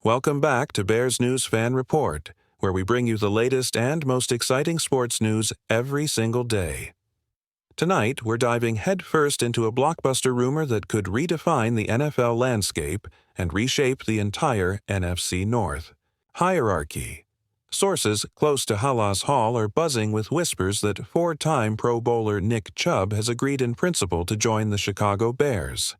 Welcome back to Bears News Fan Report, where we bring you the latest and most exciting sports news every single day. Tonight, we're diving headfirst into a blockbuster rumor that could redefine the NFL landscape and reshape the entire NFC North. Hierarchy. Sources close to Halas Hall are buzzing with whispers that four-time Pro Bowler Nick Chubb has agreed in principle to join the Chicago Bears.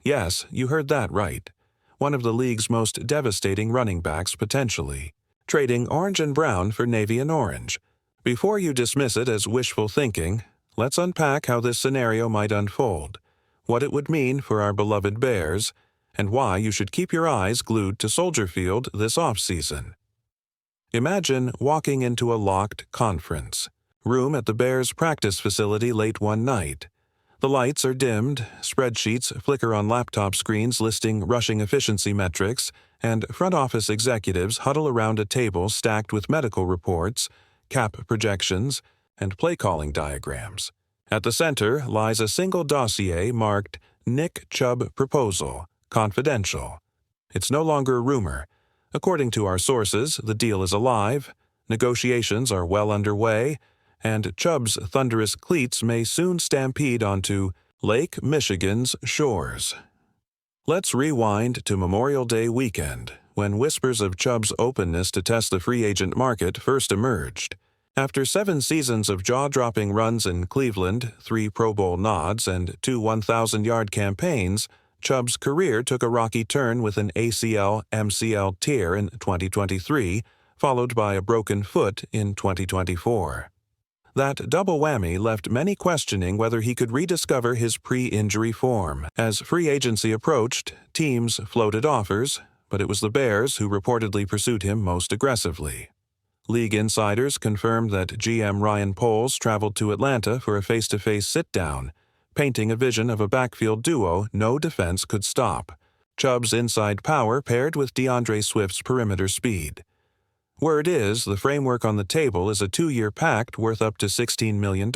Yes, you heard that right. One of the league's most devastating running backs potentially, trading orange and brown for navy and orange. Before you dismiss it as wishful thinking, let's unpack how this scenario might unfold, what it would mean for our beloved Bears, and why you should keep your eyes glued to Soldier Field this offseason. Imagine walking into a locked conference room at the Bears' practice facility late one night. The lights are dimmed, spreadsheets flicker on laptop screens listing rushing efficiency metrics, and front office executives huddle around a table stacked with medical reports, cap projections, and play-calling diagrams. At the center lies a single dossier marked Nick Chubb Proposal, Confidential. It's no longer a rumor. According to our sources, the deal is alive, negotiations are well underway, and Chubb's thunderous cleats may soon stampede onto Lake Michigan's shores. Let's rewind to Memorial Day weekend, when whispers of Chubb's openness to test the free agent market first emerged. After 7 seasons of jaw-dropping runs in Cleveland, 3 Pro Bowl nods, and 2 1,000-yard campaigns, Chubb's career took a rocky turn with an ACL-MCL tear in 2023, followed by a broken foot in 2024. That double whammy left many questioning whether he could rediscover his pre-injury form. As free agency approached, teams floated offers, but it was the Bears who reportedly pursued him most aggressively. League insiders confirmed that GM Ryan Poles traveled to Atlanta for a face-to-face sit-down, painting a vision of a backfield duo no defense could stop. Chubb's inside power paired with DeAndre Swift's perimeter speed. Word is, the framework on the table is a 2-year pact worth up to $16 million,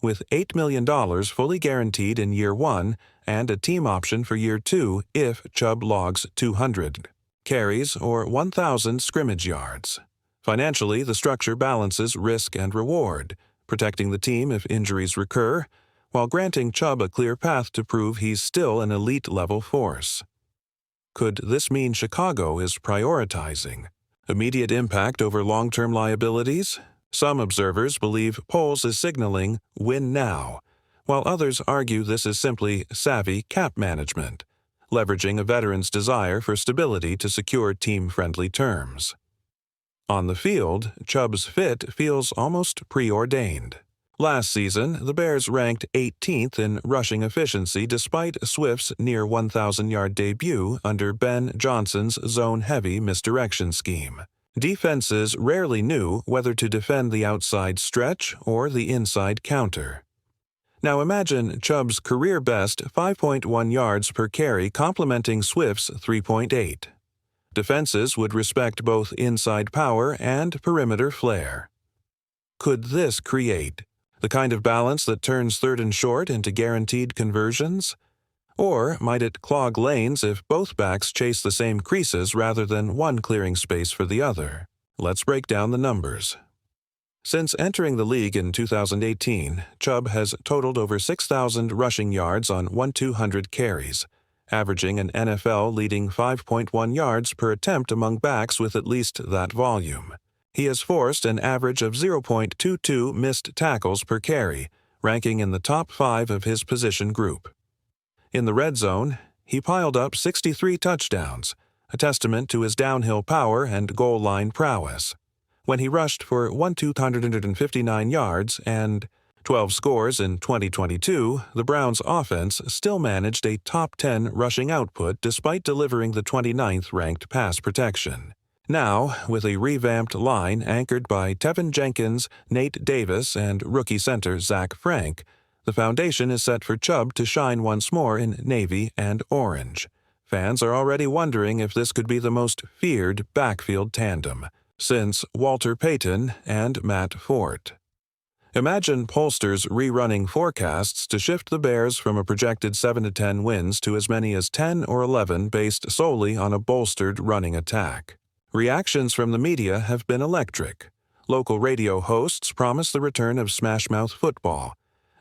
with $8 million fully guaranteed in year 1 and a team option for year 2 if Chubb logs 200 carries or 1,000 scrimmage yards. Financially, the structure balances risk and reward, protecting the team if injuries recur, while granting Chubb a clear path to prove he's still an elite-level force. Could this mean Chicago is prioritizing immediate impact over long-term liabilities? Some observers believe Poles is signaling win now, while others argue this is simply savvy cap management, leveraging a veteran's desire for stability to secure team-friendly terms. On the field, Chubb's fit feels almost preordained. Last season, the Bears ranked 18th in rushing efficiency despite Swift's near 1,000-yard debut under Ben Johnson's zone-heavy misdirection scheme. Defenses rarely knew whether to defend the outside stretch or the inside counter. Now imagine Chubb's career-best 5.1 yards per carry complementing Swift's 3.8. Defenses would respect both inside power and perimeter flair. Could this create the kind of balance that turns 3rd and short into guaranteed conversions? Or might it clog lanes if both backs chase the same creases rather than one clearing space for the other? Let's break down the numbers. Since entering the league in 2018, Chubb has totaled over 6,000 rushing yards on 1,200 carries, averaging an NFL-leading 5.1 yards per attempt among backs with at least that volume. He has forced an average of 0.22 missed tackles per carry, ranking in the top 5 of his position group. In the red zone, he piled up 63 touchdowns, a testament to his downhill power and goal line prowess. When he rushed for 1,259 yards and 12 scores in 2022, the Browns' offense still managed a top 10 rushing output despite delivering the 29th ranked pass protection. Now, with a revamped line anchored by Tevin Jenkins, Nate Davis, and rookie center Zach Frank, the foundation is set for Chubb to shine once more in navy and orange. Fans are already wondering if this could be the most feared backfield tandem since Walter Payton and Matt Fort. Imagine pollsters rerunning forecasts to shift the Bears from a projected 7-10 wins to as many as 10 or 11 based solely on a bolstered running attack. Reactions from the media have been electric. Local radio hosts promise the return of Smashmouth football.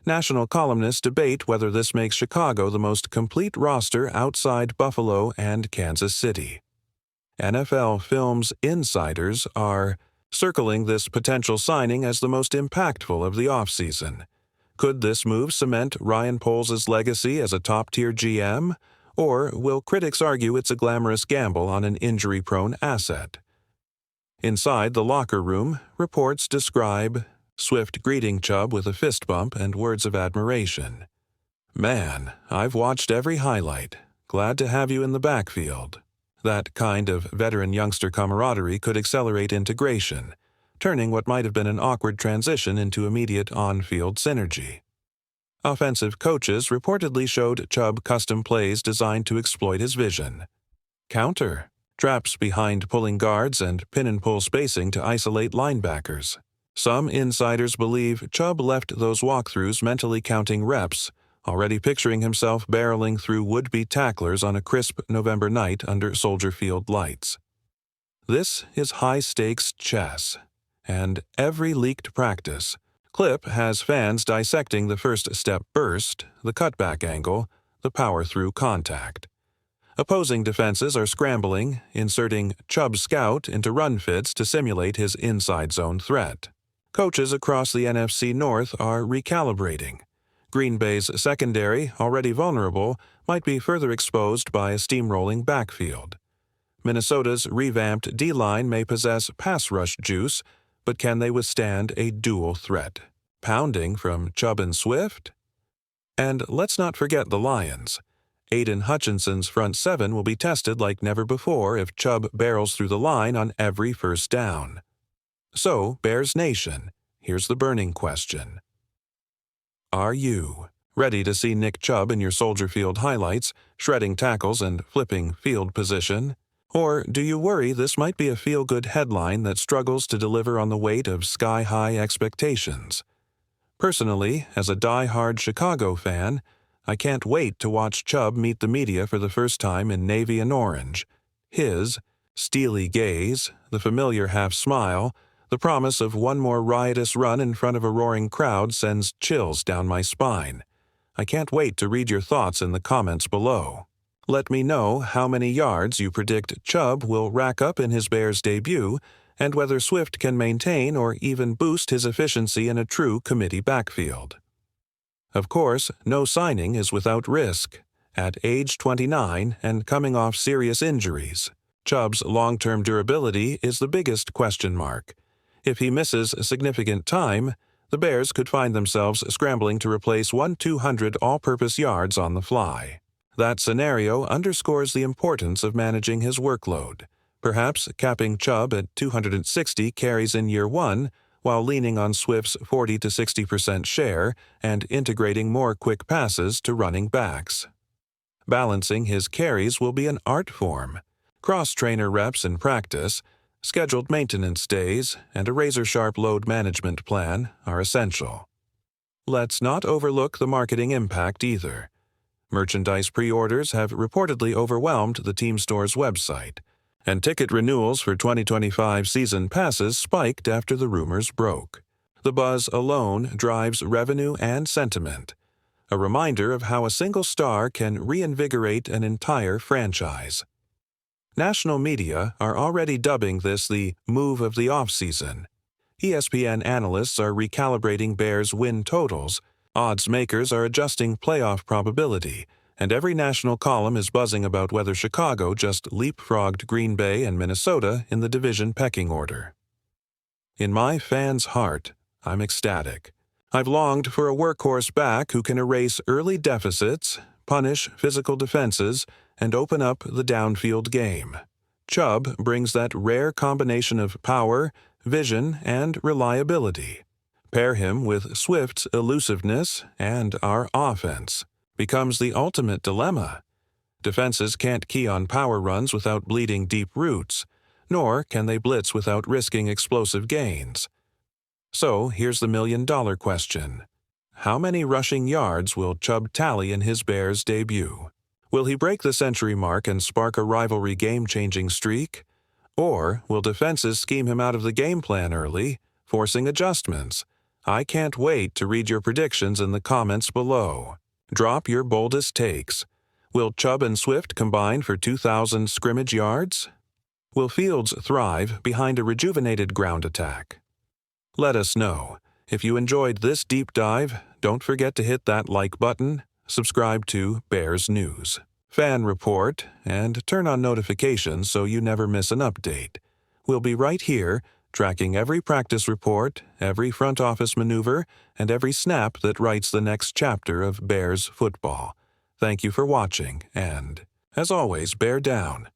National columnists debate whether this makes Chicago the most complete roster outside Buffalo and Kansas City. NFL Films insiders are circling this potential signing as the most impactful of the offseason. Could this move cement Ryan Poles' legacy as a top-tier GM, or will critics argue it's a glamorous gamble on an injury-prone asset? Inside the locker room, reports describe Swift greeting Chubb with a fist bump and words of admiration. "Man, I've watched every highlight. Glad to have you in the backfield." That kind of veteran-youngster camaraderie could accelerate integration, turning what might have been an awkward transition into immediate on-field synergy. Offensive coaches reportedly showed Chubb custom plays designed to exploit his vision. Counter, traps behind pulling guards and pin-and-pull spacing to isolate linebackers. Some insiders believe Chubb left those walkthroughs mentally counting reps, already picturing himself barreling through would-be tacklers on a crisp November night under Soldier Field lights. This is high-stakes chess, and every leaked practice clip has fans dissecting the first-step burst, the cutback angle, the power-through contact. Opposing defenses are scrambling, inserting Chubb Scout into run fits to simulate his inside zone threat. Coaches across the NFC North are recalibrating. Green Bay's secondary, already vulnerable, might be further exposed by a steamrolling backfield. Minnesota's revamped D-line may possess pass rush juice, but can they withstand a dual threat? Pounding from Chubb and Swift? And let's not forget the Lions. Aiden Hutchinson's front seven will be tested like never before if Chubb barrels through the line on every first down. So, Bears Nation, here's the burning question. Are you ready to see Nick Chubb in your Soldier Field highlights, shredding tackles and flipping field position? Or do you worry this might be a feel-good headline that struggles to deliver on the weight of sky-high expectations? Personally, as a die-hard Chicago fan, I can't wait to watch Chubb meet the media for the first time in navy and orange. His steely gaze, the familiar half-smile, the promise of one more riotous run in front of a roaring crowd sends chills down my spine. I can't wait to read your thoughts in the comments below. Let me know how many yards you predict Chubb will rack up in his Bears debut, and whether Swift can maintain or even boost his efficiency in a true committee backfield. Of course, no signing is without risk. At age 29 and coming off serious injuries, Chubb's long-term durability is the biggest question mark. If he misses significant time, the Bears could find themselves scrambling to replace 200 all-purpose yards on the fly. That scenario underscores the importance of managing his workload, perhaps capping Chubb at 260 carries in year one, while leaning on Swift's 40 to 60% share and integrating more quick passes to running backs. Balancing his carries will be an art form. Cross-trainer reps in practice, scheduled maintenance days, and a razor-sharp load management plan are essential. Let's not overlook the marketing impact either. Merchandise pre-orders have reportedly overwhelmed the team store's website, and ticket renewals for 2025 season passes spiked after the rumors broke. The buzz alone drives revenue and sentiment, a reminder of how a single star can reinvigorate an entire franchise. National media are already dubbing this the move of the offseason. ESPN analysts are recalibrating Bears' win totals, odds makers are adjusting playoff probability, and every national column is buzzing about whether Chicago just leapfrogged Green Bay and Minnesota in the division pecking order. In my fan's heart, I'm ecstatic. I've longed for a workhorse back who can erase early deficits, punish physical defenses, and open up the downfield game. Chubb brings that rare combination of power, vision, and reliability. Pair him with Swift's elusiveness, and our offense becomes the ultimate dilemma. Defenses can't key on power runs without bleeding deep routes, nor can they blitz without risking explosive gains. So here's the million-dollar question. How many rushing yards will Chubb tally in his Bears debut? Will he break the century mark and spark a rivalry game-changing streak? Or will defenses scheme him out of the game plan early, forcing adjustments? I can't wait to read your predictions in the comments below. Drop your boldest takes. Will Chubb and Swift combine for 2,000 scrimmage yards? Will Fields thrive behind a rejuvenated ground attack? Let us know. If you enjoyed this deep dive, don't forget to hit that like button, subscribe to Bears News, Fan Report, and turn on notifications so you never miss an update. We'll be right here, tracking every practice report, every front office maneuver, and every snap that writes the next chapter of Bears football. Thank you for watching, and, as always, bear down.